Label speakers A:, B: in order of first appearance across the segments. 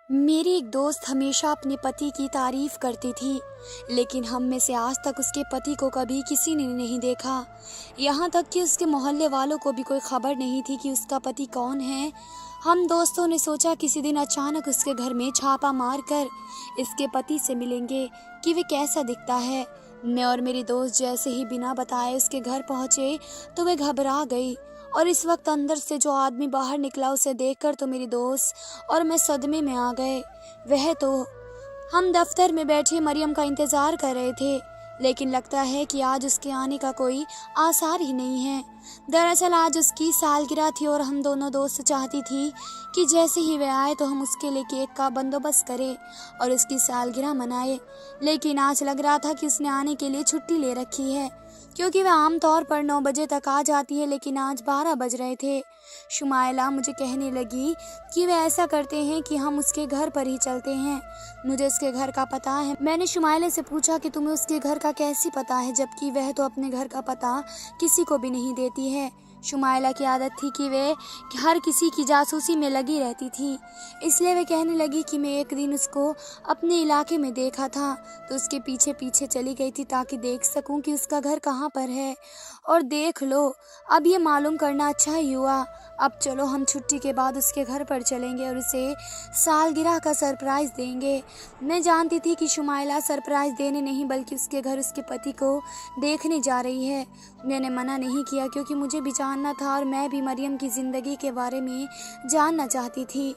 A: मेरी एक दोस्त हमेशा अपने पति की तारीफ करती थी, लेकिन हम में से आज तक उसके पति को कभी किसी ने नहीं देखा। यहाँ तक कि उसके मोहल्ले वालों को भी कोई खबर नहीं थी कि उसका पति कौन है। हम दोस्तों ने सोचा किसी दिन अचानक उसके घर में छापा मारकर इसके पति से मिलेंगे कि वे कैसा दिखता है। मैं और मेरी दोस्त जैसे ही बिना बताए उसके घर पहुँचे तो वे घबरा गई, और इस वक्त अंदर से जो आदमी बाहर निकला उसे देखकर तो मेरी दोस्त और मैं सदमे में आ गए। वह तो हम दफ्तर में बैठे मरियम का इंतज़ार कर रहे थे, लेकिन लगता है कि आज उसके आने का कोई आसार ही नहीं है। दरअसल आज उसकी सालगिरह थी और हम दोनों दोस्त चाहती थी कि जैसे ही वह आए तो हम उसके लिए केक का बंदोबस्त करें और उसकी सालगिरह मनाए। लेकिन आज लग रहा था कि उसने आने के लिए छुट्टी ले रखी है, क्योंकि वह आमतौर पर 9 बजे तक आ जाती है, लेकिन आज 12 बज रहे थे। शुमाइला मुझे कहने लगी कि वे ऐसा करते हैं कि हम उसके घर पर ही चलते हैं। मुझे उसके घर का पता है। मैंने शुमाइला से पूछा कि तुम्हें उसके घर का कैसे पता है, जबकि वह तो अपने घर का पता किसी को भी नहीं देती है। शुमाइला की आदत थी कि वे हर किसी की जासूसी में लगी रहती थी, इसलिए वे कहने लगी कि मैं एक दिन उसको अपने इलाके में देखा था तो उसके पीछे पीछे चली गई थी ताकि देख सकूं कि उसका घर कहाँ पर है। और देख लो, अब ये मालूम करना अच्छा ही हुआ। अब चलो हम छुट्टी के बाद उसके घर पर चलेंगे और उसे सालगिरह का सरप्राइज़ देंगे। मैं जानती थी कि शुमाइला सरप्राइज़ देने नहीं बल्कि उसके घर उसके पति को देखने जा रही है। मैंने मना नहीं किया क्योंकि मुझे भी जानना था और मैं भी मरियम की ज़िंदगी के बारे में जानना चाहती थी,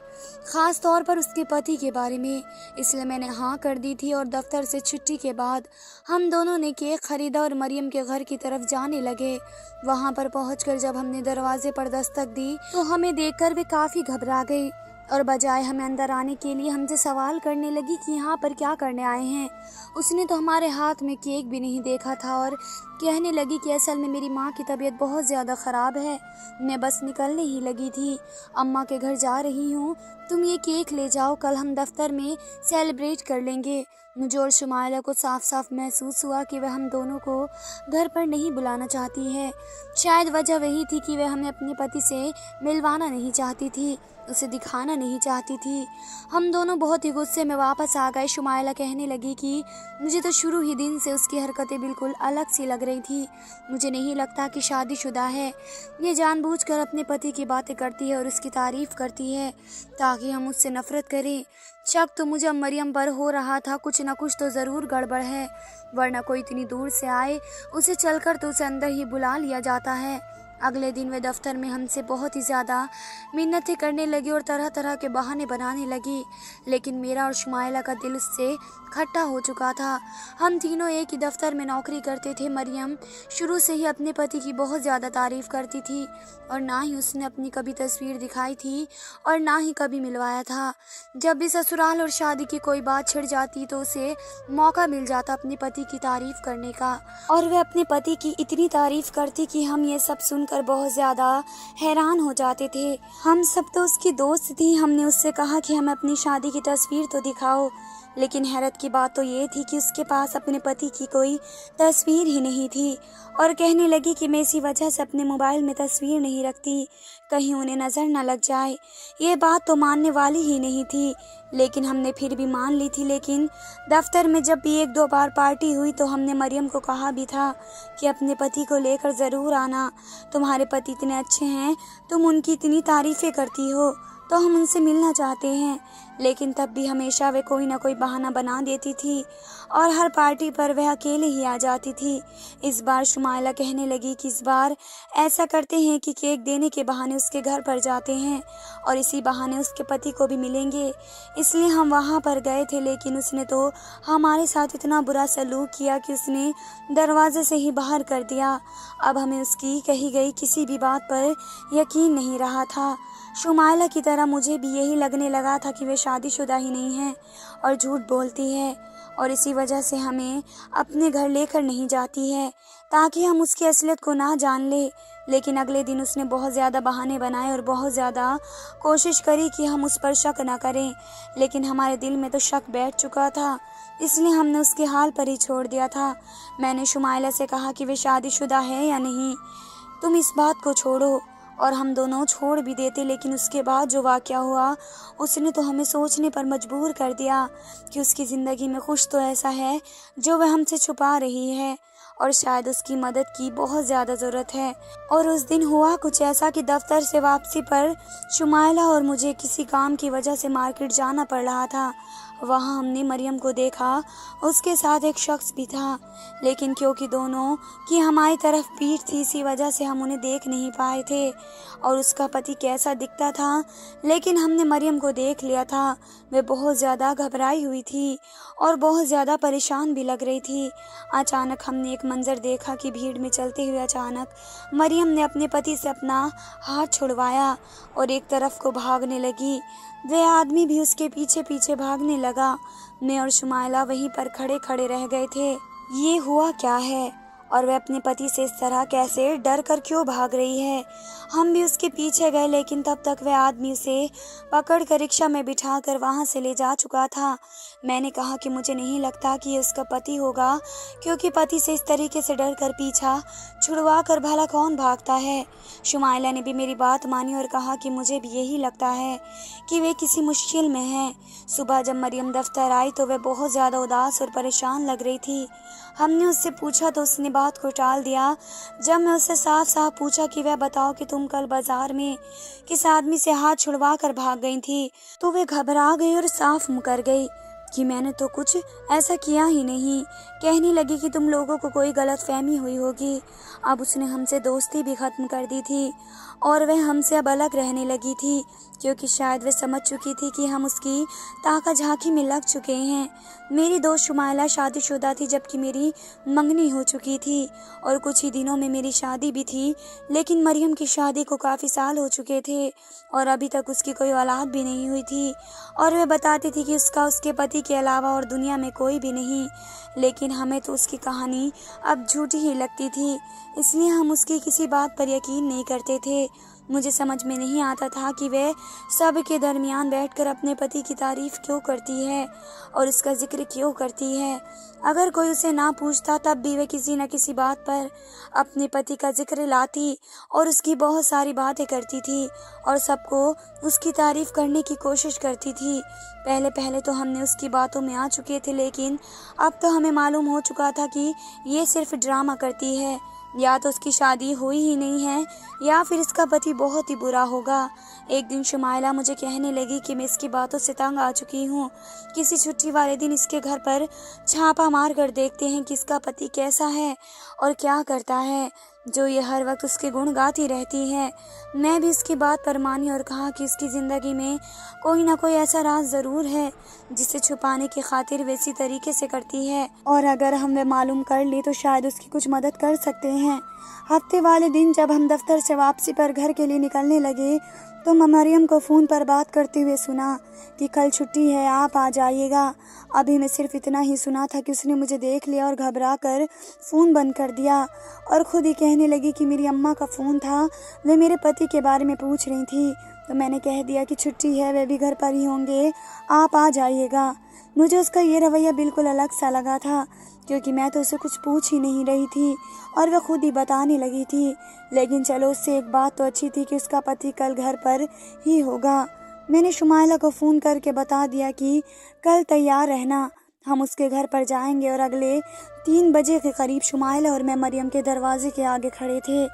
A: ख़ास तौर पर उसके पति के बारे में। इसलिए मैंने हाँ कर दी थी और दफ्तर से छुट्टी के बाद हम दोनों ने केक खरीदा और मरियम के घर की तरफ जाने लगे। वहाँ पर पहुँचकर जब हमने दरवाजे पर दस्तक दी तो हमें देखकर वे काफ़ी घबरा गई और बजाय हमें अंदर आने के लिए हमसे सवाल करने लगी कि यहाँ पर क्या करने आए हैं। उसने तो हमारे हाथ में केक भी नहीं देखा था और कहने लगी कि असल में मेरी माँ की तबीयत बहुत ज़्यादा ख़राब है, मैं बस निकलने ही लगी थी, अम्मा के घर जा रही हूँ, तुम ये केक ले जाओ, कल हम दफ्तर में सेलिब्रेट कर लेंगे। मुझे और शुमाइला को साफ साफ महसूस हुआ कि वह हम दोनों को घर पर नहीं बुलाना चाहती है। शायद वजह वही थी कि वह हमें अपने पति से मिलवाना नहीं चाहती थी, उसे दिखाना नहीं चाहती थी। हम दोनों बहुत ही गुस्से में वापस आ गए। शुमाइला कहने लगी कि मुझे तो शुरू ही दिन से उसकी हरकतें बिल्कुल अलग सी लग रही थी। मुझे नहीं लगता कि शादीशुदा है, ये जानबूझकर अपने पति की बातें करती है और उसकी तारीफ करती है ताकि हम उससे नफरत करें। शक तो मुझे अब मरियम पर हो रहा था, कुछ न कुछ तो ज़रूर गड़बड़ है, वरना कोई इतनी दूर से आए उसे चलकर तो उसे अंदर ही बुला लिया जाता है। अगले दिन वे दफ्तर में हमसे बहुत ही ज़्यादा मिन्नतें करने लगी और तरह तरह के बहाने बनाने लगी, लेकिन मेरा और शुमाइला का दिल उससे खट्टा हो चुका था। हम तीनों एक ही दफ्तर में नौकरी करते थे। मरियम शुरू से ही अपने पति की बहुत ज़्यादा तारीफ़ करती थी और ना ही उसने अपनी कभी तस्वीर दिखाई थी और ना ही कभी मिलवाया था। जब भी ससुराल और शादी की कोई बात छिड़ जाती तो उसे मौका मिल जाता अपने पति की तारीफ़ करने का, और वह अपने पति की इतनी तारीफ़ करती कि हम ये सब सुनकर बहुत ज़्यादा हैरान हो जाते थे। हम सब तो उसकी दोस्त थी। हमने उससे कहा कि हमें अपनी शादी की तस्वीर तो दिखाओ, लेकिन हैरत की बात तो ये थी कि उसके पास अपने पति की कोई तस्वीर ही नहीं थी और कहने लगी कि मैं इसी वजह से अपने मोबाइल में तस्वीर नहीं रखती, कहीं उन्हें नज़र न लग जाए। ये बात तो मानने वाली ही नहीं थी, लेकिन हमने फिर भी मान ली थी। लेकिन दफ्तर में जब भी 1-2 बार पार्टी हुई तो हमने मरियम को कहा भी था कि अपने पति को लेकर ज़रूर आना, तुम्हारे पति इतने अच्छे हैं, तुम उनकी इतनी तारीफ़ें करती हो तो हम उनसे मिलना चाहते हैं। लेकिन तब भी हमेशा वे कोई ना कोई बहाना बना देती थी और हर पार्टी पर वह अकेले ही आ जाती थी। इस बार शुमाइला कहने लगी कि इस बार ऐसा करते हैं कि केक देने के बहाने उसके घर पर जाते हैं और इसी बहाने उसके पति को भी मिलेंगे। इसलिए हम वहाँ पर गए थे, लेकिन उसने तो हमारे साथ इतना बुरा सलूक किया कि उसने दरवाजे से ही बाहर कर दिया। अब हमें उसकी कही गई किसी भी बात पर यकीन नहीं रहा था। शुमाइला की तरह मुझे भी यही लगने लगा था कि वे शादीशुदा ही नहीं है और झूठ बोलती है और इसी वजह से हमें अपने घर लेकर नहीं जाती है ताकि हम उसकी असलियत को ना जान ले। लेकिन अगले दिन उसने बहुत ज़्यादा बहाने बनाए और बहुत ज़्यादा कोशिश करी कि हम उस पर शक ना करें, लेकिन हमारे दिल में तो शक बैठ चुका था, इसलिए हमने उसके हाल पर ही छोड़ दिया था। मैंने शुमाइला से कहा कि वे शादीशुदा है या नहीं, तुम इस बात को छोड़ो और हम दोनों छोड़ भी देते, लेकिन उसके बाद जो वाक़या हुआ उसने तो हमें सोचने पर मजबूर कर दिया कि उसकी ज़िंदगी में कुछ तो ऐसा है जो वह हमसे छुपा रही है और शायद उसकी मदद की बहुत ज़्यादा ज़रूरत है। और उस दिन हुआ कुछ ऐसा कि दफ्तर से वापसी पर शुमाइला और मुझे किसी काम की वजह से मार्केट जाना पड़ रहा था। वहाँ हमने मरियम को देखा, उसके साथ एक शख्स भी था, लेकिन क्योंकि दोनों की हमारी तरफ पीठ थी इसी वजह से हम उन्हें देख नहीं पाए थे और उसका पति कैसा दिखता था। लेकिन हमने मरियम को देख लिया था, वह बहुत ज़्यादा घबराई हुई थी और बहुत ज़्यादा परेशान भी लग रही थी। अचानक हमने एक मंजर देखा कि भीड़ में चलते हुए अचानक मरियम ने अपने पति से अपना हाथ छुड़वाया और एक तरफ को भागने लगी। वह आदमी भी उसके पीछे पीछे भागने लगा। मैं और शुमाइला वहीं पर खड़े खड़े रह गए थे। ये हुआ क्या है और वह अपने पति से इस तरह कैसे डर कर क्यों भाग रही है? हम भी उसके पीछे गए, लेकिन तब तक वह आदमी उसे पकड़ कर रिक्शा में बिठाकर वहां से ले जा चुका था। मैंने कहा कि मुझे नहीं लगता कि ये उसका पति होगा, क्योंकि पति से इस तरीके से डर कर पीछा छुड़वा कर भला कौन भागता है। शुमाइला ने भी मेरी बात मानी और कहा कि मुझे भी यही लगता है कि वे किसी मुश्किल में हैं। सुबह जब मरियम दफ्तर आई तो वह बहुत ज़्यादा उदास और परेशान लग रही थी। हमने उससे पूछा तो उसने बात को टाल दिया। जब मैं उससे साफ साफ पूछा कि वह बताओ कि तुम कल बाजार में किस आदमी से हाथ छुड़वा कर भाग गई थी, तो वह घबरा गई और साफ मुकर गई कि मैंने तो कुछ ऐसा किया ही नहीं। कहने लगी कि तुम लोगों को कोई गलतफहमी हुई होगी। अब उसने हमसे दोस्ती भी ख़त्म कर दी थी और वह हमसे अब अलग रहने लगी थी, क्योंकि शायद वह समझ चुकी थी कि हम उसकी ताका झांकी में लग चुके हैं। मेरी दोस्त शुमाइला शादीशुदा थी, जबकि मेरी मंगनी हो चुकी थी और कुछ ही दिनों में मेरी शादी भी थी। लेकिन मरियम की शादी को काफ़ी साल हो चुके थे और अभी तक उसकी कोई औलाद भी नहीं हुई थी और वह बताती थी कि उसका उसके पति के अलावा और दुनिया में कोई भी नहीं। लेकिन हमें तो उसकी कहानी अब झूठी ही लगती थी, इसलिए हम उसकी किसी बात पर यकीन नहीं करते थे। मुझे समझ में नहीं आता था कि वह सब के दरमियान बैठकर अपने पति की तारीफ क्यों करती है और उसका जिक्र क्यों करती है। अगर कोई उसे ना पूछता तब भी वह किसी न किसी बात पर अपने पति का जिक्र लाती और उसकी बहुत सारी बातें करती थी और सबको उसकी तारीफ करने की कोशिश करती थी। पहले पहले तो हमने उसकी बातों में आ चुके थे, लेकिन अब तो हमें मालूम हो चुका था कि ये सिर्फ ड्रामा करती है। या तो उसकी शादी हुई ही नहीं है या फिर इसका पति बहुत ही बुरा होगा। एक दिन शुमाइला मुझे कहने लगी कि मैं इसकी बातों से तंग आ चुकी हूँ। किसी छुट्टी वाले दिन इसके घर पर छापा मार कर देखते हैं कि इसका पति कैसा है और क्या करता है, जो ये हर वक्त उसके गुण गाती रहती है। मैं भी इसकी बात पर मानी और कहा कि इसकी ज़िंदगी में कोई ना कोई ऐसा राज ज़रूर है जिसे छुपाने की खातिर वैसी तरीके से करती है और अगर हम वे मालूम कर ले तो शायद उसकी कुछ मदद कर सकते हैं। हफ्ते वाले दिन जब हम दफ्तर से वापसी पर घर के लिए निकलने लगे तो मरियम को फ़ोन पर बात करते हुए सुना कि कल छुट्टी है, आप आ जाइएगा। अभी मैं सिर्फ इतना ही सुना था कि उसने मुझे देख लिया और घबरा कर फ़ोन बंद कर दिया और ख़ुद ही कहने लगी कि मेरी अम्मा का फ़ोन था, वे मेरे पति के बारे में पूछ रही थी। तो मैंने कह दिया कि छुट्टी है, वे भी घर पर ही होंगे, आप आ जाइएगा। मुझे उसका ये रवैया बिल्कुल अलग सा लगा था, क्योंकि मैं तो उसे कुछ पूछ ही नहीं रही थी और वह खुद ही बताने लगी थी। लेकिन चलो, उससे एक बात तो अच्छी थी कि उसका पति कल घर पर ही होगा। मैंने शुमाइला को फ़ोन करके बता दिया कि कल तैयार रहना, हम उसके घर पर जाएंगे और अगले 3 बजे के करीब शुमाइला और मैं मरियम के दरवाजे के आगे खड़े थे।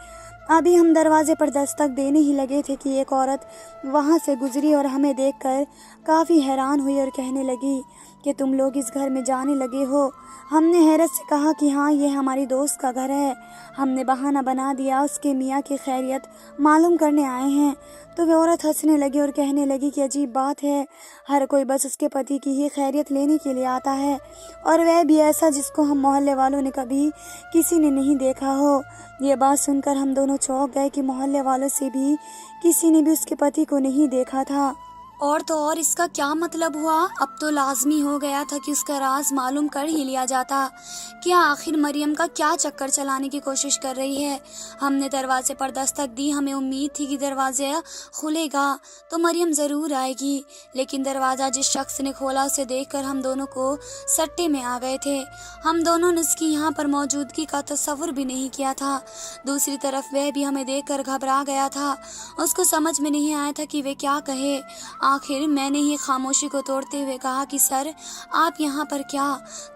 A: अभी हम दरवाजे पर दस्तक देने ही लगे थे कि एक औरत वहाँ से गुजरी और हमें देखकर काफ़ी हैरान हुई और कहने लगी कि तुम लोग इस घर में जाने लगे हो। हमने हैरत से कहा कि हाँ, ये हमारी दोस्त का घर है। हमने बहाना बना दिया उसके मियाँ की खैरियत मालूम करने आए हैं। तो वह औरत हंसने लगी और कहने लगी कि अजीब बात है, हर कोई बस उसके पति की ही खैरियत लेने के लिए आता है और वह भी ऐसा जिसको हम मोहल्ले वालों ने कभी किसी ने नहीं देखा हो। ये बात सुनकर हम दोनों चौंक गए कि मोहल्ले वालों से भी किसी ने भी उसके पति को नहीं देखा था। और तो और इसका क्या मतलब हुआ? अब तो लाजमी हो गया था कि उसका राज मालूम कर ही लिया जाता। क्या आखिर मरियम का क्या चक्कर चलाने की कोशिश कर रही है? हमने दरवाजे पर दस्तक दी, हमें उम्मीद थी कि दरवाज़ा खुलेगा तो मरियम ज़रूर आएगी, लेकिन दरवाज़ा जिस शख्स ने खोला उसे देखकर हम दोनों को सट्टे में आ गए थे। हम दोनों ने उसकी यहाँ पर मौजूदगी का तस्वुर भी नहीं किया था। दूसरी तरफ वह भी हमें देखकर घबरा गया था। उसको समझ में नहीं आया था कि वे क्या कहे। आखिर मैंने ही खामोशी को तोड़ते हुए कहा कि सर, आप यहाँ पर क्या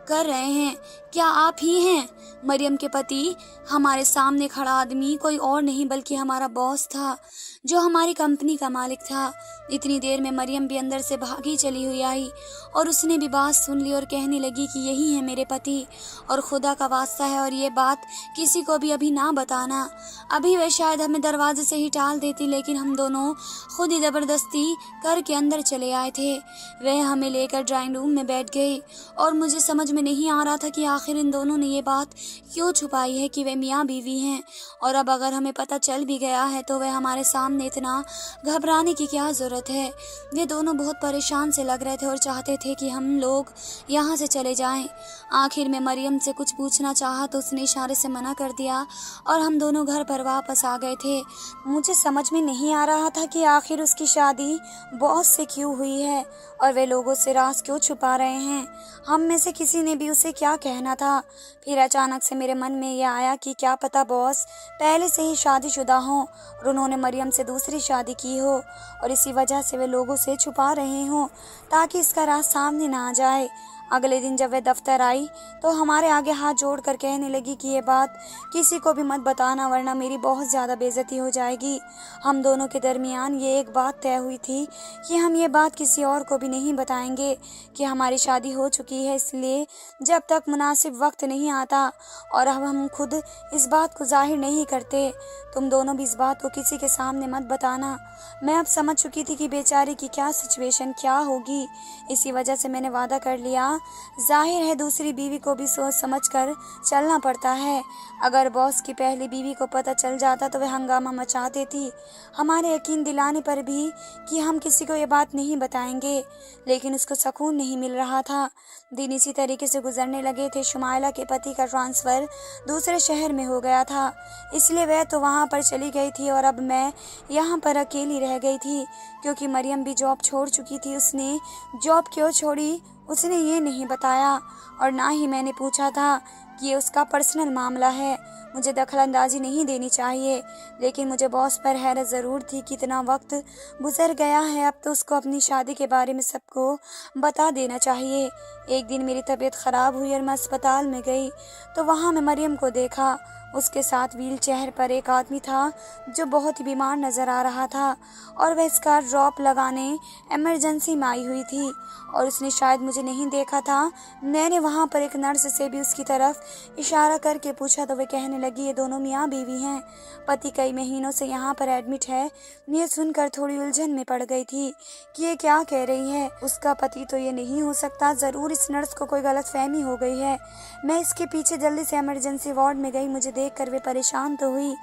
A: कर रहे हैं? क्या आप ही हैं मरियम के पति? हमारे सामने खड़ा आदमी कोई और नहीं बल्कि हमारा बॉस था, जो हमारी कंपनी का मालिक था। इतनी देर में मरियम भी अंदर से भागी चली हुई आई और उसने भी बात सुन ली और कहने लगी कि यही है मेरे पति, और खुदा का वास्ता है और ये बात किसी को भी अभी ना बताना। अभी वह शायद हमें दरवाजे से ही टाल देती, लेकिन हम दोनों खुद ही ज़बरदस्ती करके अंदर चले आए थे। वह हमें लेकर ड्राइंग रूम में बैठ गई और मुझे समझ में नहीं आ रहा था कि आखिर इन दोनों ने ये बात क्यों छुपाई है कि वे मियाँ बीवी हैं, और अब अगर हमें पता चल भी गया है तो वह हमारे सामने इतना घबराने की क्या ज़रूरत है। वे दोनों बहुत परेशान से लग रहे थे और चाहते थे कि हम लोग यहाँ से चले जाएं। आखिर में मरियम से कुछ पूछना चाहा तो उसने इशारे से मना कर दिया और हम दोनों घर पर वापस आ गए थे। मुझे समझ में नहीं आ रहा था कि आखिर उसकी शादी बॉस से क्यों हुई है और वे लोगों से राज क्यों छुपा रहे हैं। हम में से किसी ने भी उसे क्या कहना था। फिर अचानक से मेरे मन में यह आया कि क्या पता बॉस पहले से ही शादीशुदा हों और उन्होंने मरियम से दूसरी शादी की हो और इसी वजह से वे लोगों से छुपा रहे हों ताकि इसका राज सामने ना आ जाए। अगले दिन जब वह दफ्तर आई तो हमारे आगे हाथ जोड़कर कहने लगी कि ये बात किसी को भी मत बताना, वरना मेरी बहुत ज़्यादा बेइज्जती हो जाएगी। हम दोनों के दरमियान ये एक बात तय हुई थी कि हम ये बात किसी और को भी नहीं बताएंगे कि हमारी शादी हो चुकी है, इसलिए जब तक मुनासिब वक्त नहीं आता, और अब हम खुद इस बात को जाहिर नहीं करते। तुम दोनों भी इस बात को किसी के सामने मत बताना। मैं अब समझ चुकी थी कि बेचारी की क्या सिचुएशन क्या होगी, इसी वजह से मैंने वादा कर लिया। जाहिर है दूसरी बीवी को भी सोच समझ कर चलना पड़ता है। अगर बॉस की पहली बीवी को पता चल जाता तो वह हंगामा मचा देती, हमारे यकीन दिलाने पर भी कि हम किसी को ये बात नहीं बताएंगे, लेकिन उसको सुकून नहीं मिल रहा था। दिन इसी तरीके से गुजरने लगे थे। शुमाइला के पति का ट्रांसफ़र दूसरे शहर में हो गया था, इसलिए वह तो वहाँ पर चली गई थी और अब मैं यहाँ पर अकेली रह गई थी, क्योंकि मरियम भी जॉब छोड़ चुकी थी। उसने जॉब क्यों छोड़ी उसने ये नहीं बताया और ना ही मैंने पूछा था कि ये उसका पर्सनल मामला है, मुझे दखलंदाजी नहीं देनी चाहिए। लेकिन मुझे बॉस पर हैरत ज़रूर थी कि इतना वक्त गुजर गया है, अब तो उसको अपनी शादी के बारे में सबको बता देना चाहिए। एक दिन मेरी तबीयत ख़राब हुई और मैं अस्पताल में गई तो वहाँ मैं मरियम को देखा। उसके साथ व्हील चेयर पर एक आदमी था जो बहुत ही बीमार नज़र आ रहा था और वह इसका ड्रॉप लगाने इमरजेंसी में आई हुई थी और उसने शायद मुझे नहीं देखा था। मैंने वहाँ पर एक नर्स से भी उसकी तरफ इशारा करके पूछा तो वे कहने लगी ये दोनों मियाँ बीवी हैं, पति कई महीनों से यहाँ पर एडमिट है। ये सुनकर थोड़ी उलझन में पड़ गई थी कि ये क्या कह रही है। उसका पति तो ये नहीं हो सकता, ज़रूर इस नर्स को कोई गलतफहमी हो गई है। मैं इसके पीछे जल्दी से इमरजेंसी वार्ड में गई। मुझे देखकर वे परेशान तो हुई,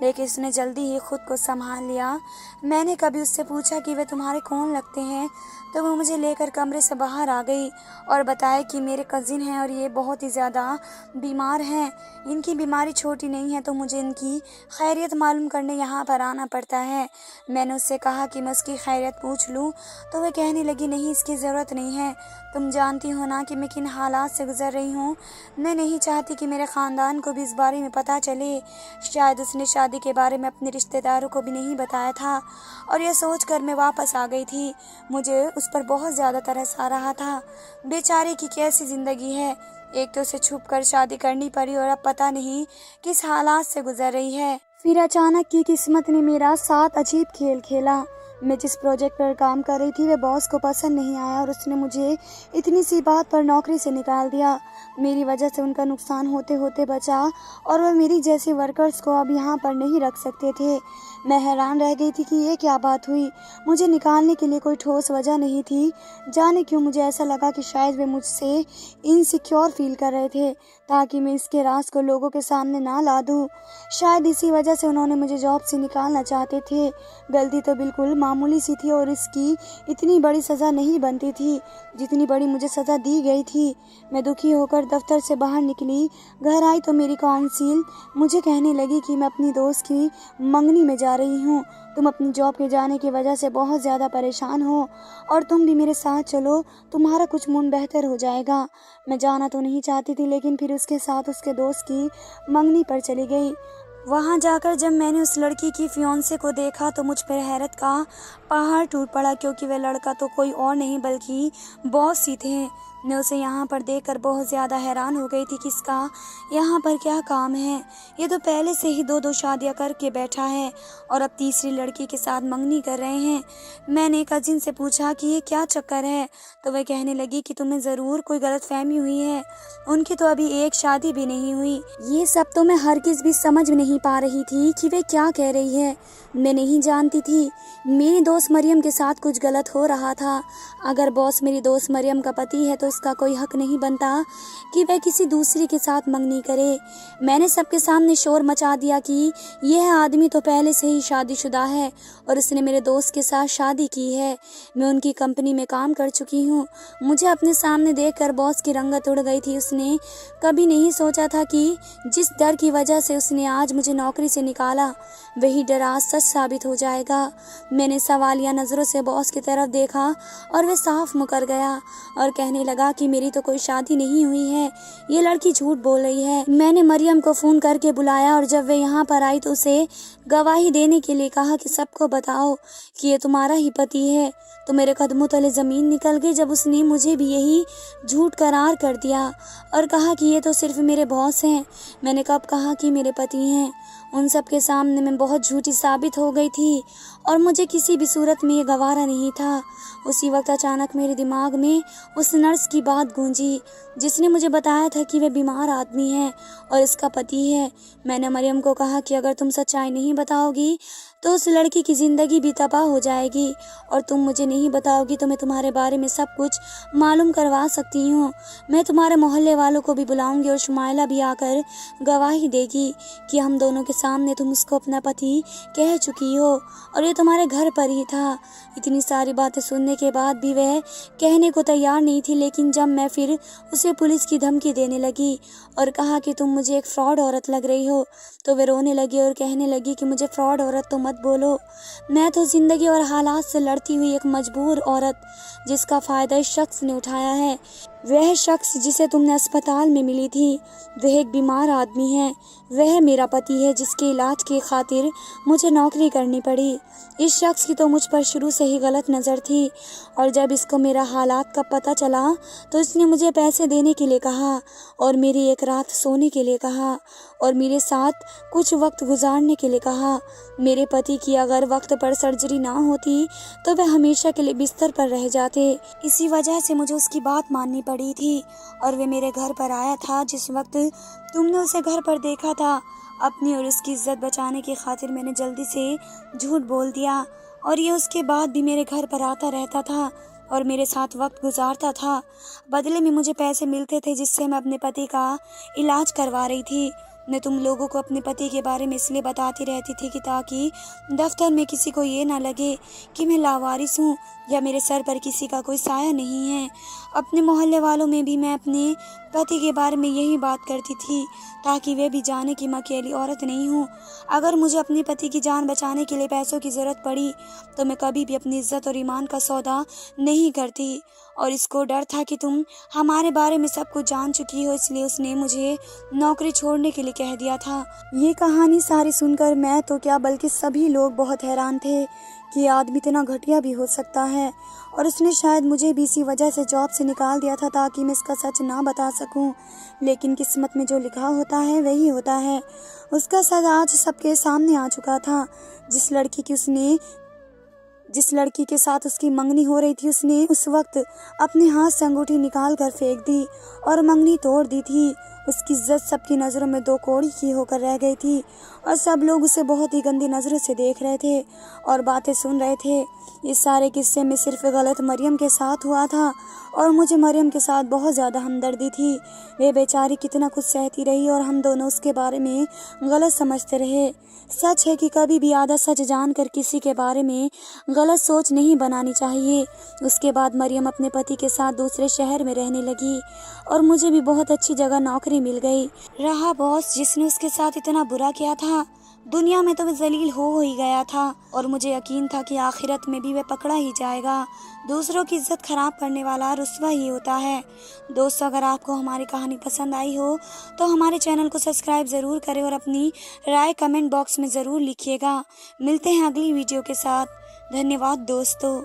A: लेकिन उसने जल्दी ही खुद को संभाल लिया। मैंने कभी उससे पूछा कि वे तुम्हारे कौन लगते हैं तो वो मुझे लेकर कमरे से बाहर आ गई और बताया कि मेरे कज़िन हैं और ये बहुत ही ज़्यादा बीमार हैं। इनकी बीमारी छोटी नहीं है तो मुझे इनकी खैरियत मालूम करने यहाँ पर आना पड़ता है। मैंने उससे कहा कि मैं उसकी खैरियत पूछ लूँ तो वह कहने लगी नहीं, इसकी ज़रूरत नहीं है। तुम जानती हो ना कि मैं किन हालात से गुजर रही हूँ। मैं नहीं चाहती कि मेरे ख़ानदान को भी इस बारे में पता चले। शायद उसने शादी के बारे में अपने रिश्तेदारों को भी नहीं बताया था और यह सोचकर मैं वापस आ गई थी। मुझे उस पर बहुत ज़्यादा तरस आ रहा था। बेचारे की कैसी ज़िंदगी है, एक तो उसे छुप कर शादी करनी पड़ी और अब पता नहीं किस हालात से गुजर रही है। फिर अचानक की किस्मत ने मेरा साथ अजीब खेल खेला। मैं जिस प्रोजेक्ट पर काम कर रही थी वह बॉस को पसंद नहीं आया और उसने मुझे इतनी सी बात पर नौकरी से निकाल दिया। मेरी वजह से उनका नुकसान होते होते बचा और वह मेरी जैसे वर्कर्स को अब यहाँ पर नहीं रख सकते थे। मैं हैरान रह गई थी कि ये क्या बात हुई। मुझे निकालने के लिए कोई ठोस वजह नहीं थी। जाने क्यों मुझे ऐसा लगा कि शायद वे मुझसे इनसिक्योर फील कर रहे थे ताकि मैं इसके राज को लोगों के सामने ना ला दूँ। शायद इसी वजह से उन्होंने मुझे जॉब से निकालना चाहते थे। गलती तो बिल्कुल मामूली सी थी और इसकी इतनी बड़ी सज़ा नहीं बनती थी जितनी बड़ी मुझे सज़ा दी गई थी। मैं दुखी होकर दफ्तर से बाहर निकली। घर आई तो मेरी काउंसिल मुझे कहने लगी कि मैं अपनी दोस्त की मंगनी में जा रही हूँ। तुम अपनी जॉब के जाने की वजह से बहुत ज़्यादा परेशान हो और तुम भी मेरे साथ चलो, तुम्हारा कुछ मूड बेहतर हो जाएगा। मैं जाना तो नहीं चाहती थी लेकिन फिर उसके साथ उसके दोस्त की मंगनी पर चली गई। वहाँ जाकर जब मैंने उस लड़की की फियांसे को देखा तो मुझ पर हैरत का पहाड़ टूट पड़ा, क्योंकि वह लड़का तो कोई और नहीं बल्कि बॉस ही थे। मैं उसे यहाँ पर देखकर बहुत ज़्यादा हैरान हो गई थी कि इसका यहाँ पर क्या काम है। ये तो पहले से ही दो शादियाँ करके बैठा है और अब तीसरी लड़की के साथ मंगनी कर रहे हैं। मैंने कजिन से पूछा कि ये क्या चक्कर है, तो वह कहने लगी कि तुम्हें ज़रूर कोई गलतफहमी हुई है, उनकी तो अभी एक शादी भी नहीं हुई। ये सब तो मैं हरगिज़ भी समझ नहीं पा रही थी कि वे क्या कह रही है। मैं नहीं जानती थी मेरी दोस्त मरियम के साथ कुछ गलत हो रहा था। अगर बॉस मेरी दोस्त मरियम का पति है तो उसका कोई हक नहीं बनता कि वह किसी दूसरी के साथ मंगनी करे। मैंने सबके सामने शोर मचा दिया कि यह आदमी तो पहले से ही शादीशुदा है और उसने मेरे दोस्त के साथ शादी की है। मैं उनकी कंपनी में काम कर चुकी हूँ। मुझे अपने सामने देखकर बॉस की रंगत उड़ गई थी। उसने कभी नहीं सोचा था कि जिस डर की वजह से उसने आज मुझे नौकरी से निकाला वही डर आज सच साबित हो जाएगा। मैंने सवालिया नज़रों से बॉस की तरफ देखा और वह साफ मुकर गया और कहने लगा कि मेरी तो कोई शादी नहीं हुई है, ये लड़की झूठ बोल रही है। मैंने मरियम को फ़ोन करके बुलाया और जब वे यहाँ पर आई तो उसे गवाही देने के लिए कहा कि सबको बताओ कि ये तुम्हारा ही पति है। तो मेरे कदमों तले ज़मीन निकल गई जब उसने मुझे भी यही झूठ करार कर दिया और कहा कि ये तो सिर्फ मेरे बॉस हैं। मैंने कब कहा कि मेरे पति हैं। उन सब के सामने मैं बहुत झूठी साबित हो गई थी और मुझे किसी भी सूरत में ये गवारा नहीं था। उसी वक्त अचानक मेरे दिमाग में उस नर्स की बात गूंजी जिसने मुझे बताया था कि वह बीमार आदमी है और इसका पति है। मैंने मरियम को कहा कि अगर तुम सच्चाई नहीं बताओगी तो उस लड़की की ज़िंदगी भी तबाह हो जाएगी और तुम मुझे नहीं बताओगी तो मैं तुम्हारे बारे में सब कुछ मालूम करवा सकती हूँ। मैं तुम्हारे मोहल्ले वालों को भी बुलाऊंगी और शुमाइला भी आकर गवाही देगी कि हम दोनों के सामने तुम उसको अपना पति कह चुकी हो और ये तुम्हारे घर पर ही था। इतनी सारी बातें सुनने के बाद भी वह कहने को तैयार नहीं थी, लेकिन जब मैं फिर उसे पुलिस की धमकी देने लगी और कहा कि तुम मुझे एक फ्रॉड औरत लग रही हो तो वे रोने लगी और कहने लगी कि मुझे फ्रॉड औरत तो मत बोलो। मैं तो ज़िंदगी और हालात से लड़ती हुई एक मजबूर औरत जिसका फ़ायदा इस शख्स ने उठाया है। वह शख्स जिसे तुमने अस्पताल में मिली थी वह एक बीमार आदमी है। वह मेरा पति है जिसके इलाज की खातिर मुझे नौकरी करनी पड़ी। इस शख्स की तो मुझ पर शुरू से ही गलत नज़र थी और जब इसको मेरा हालात का पता चला तो इसने मुझे पैसे देने के लिए कहा और मेरी एक रात सोने के लिए कहा और मेरे साथ कुछ वक्त गुजारने के लिए कहा। मेरे पति की अगर वक्त पर सर्जरी ना होती तो वह हमेशा के लिए बिस्तर पर रह जाते। इसी वजह से मुझे उसकी बात माननी पड़ी थी और वे मेरे घर पर आया था जिस वक्त तुमने उसे घर पर देखा था। अपनी और उसकी इज्जत बचाने की खातिर मैंने जल्दी से झूठ बोल दिया और ये उसके बाद भी मेरे घर पर आता रहता था और मेरे साथ वक्त गुजारता था। बदले में मुझे पैसे मिलते थे जिससे मैं अपने पति का इलाज करवा रही थी। मैं तुम लोगों को अपने पति के बारे में इसलिए बताती रहती थी कि ताकि दफ्तर में किसी को ये ना लगे कि मैं लावारिस हूँ या मेरे सर पर किसी का कोई साया नहीं है। अपने मोहल्ले वालों में भी मैं अपने पति के बारे में यही बात करती थी ताकि वे भी जाने कि मैं अकेली औरत नहीं हूँ। अगर मुझे अपने पति की जान बचाने के लिए पैसों की ज़रूरत पड़ी तो मैं कभी भी अपनी इज्जत और ईमान का सौदा नहीं करती। और इसको डर था कि तुम हमारे बारे में सब कुछ जान चुकी हो, इसलिए उसने मुझे नौकरी छोड़ने के लिए कह दिया था। ये कहानी सारी सुनकर मैं तो क्या बल्कि सभी लोग बहुत हैरान थे कि आदमी इतना घटिया भी हो सकता है और उसने शायद मुझे भी इसी वजह से जॉब से निकाल दिया था ताकि मैं इसका सच ना बता सकूं। लेकिन किस्मत में जो लिखा होता है वही होता है। उसका सच आज सबके सामने आ चुका था। जिस लड़की के साथ उसकी मंगनी हो रही थी उसने उस वक्त अपने हाथ से अंगूठी निकाल कर फेंक दी और मंगनी तोड़ दी थी। उसकी इज्जत सबकी नज़रों में दो कौड़ी की होकर रह गई थी और सब लोग उसे बहुत ही गंदी नज़रों से देख रहे थे और बातें सुन रहे थे। इस सारे किस्से में सिर्फ गलत मरियम के साथ हुआ था और मुझे मरियम के साथ बहुत ज़्यादा हमदर्दी थी। वे बेचारी कितना कुछ सहती रही और हम दोनों उसके बारे में गलत समझते रहे। सच है कि कभी भी आधा सच जानकर किसी के बारे में गलत सोच नहीं बनानी चाहिए। उसके बाद मरियम अपने पति के साथ दूसरे शहर में रहने लगी और मुझे भी बहुत अच्छी जगह नौकरी मिल गई। रहा बॉस जिसने उसके साथ इतना बुरा किया था, दुनिया में तो वह जलील हो ही गया था और मुझे यकीन था कि आखिरत में भी वह पकड़ा ही जाएगा। दूसरों की इज्जत खराब करने वाला रुस्वा ही होता है। दोस्तों, अगर आपको हमारी कहानी पसंद आई हो तो हमारे चैनल को सब्सक्राइब ज़रूर करें और अपनी राय कमेंट बॉक्स में ज़रूर लिखिएगा। मिलते हैं अगली वीडियो के साथ। धन्यवाद दोस्तों।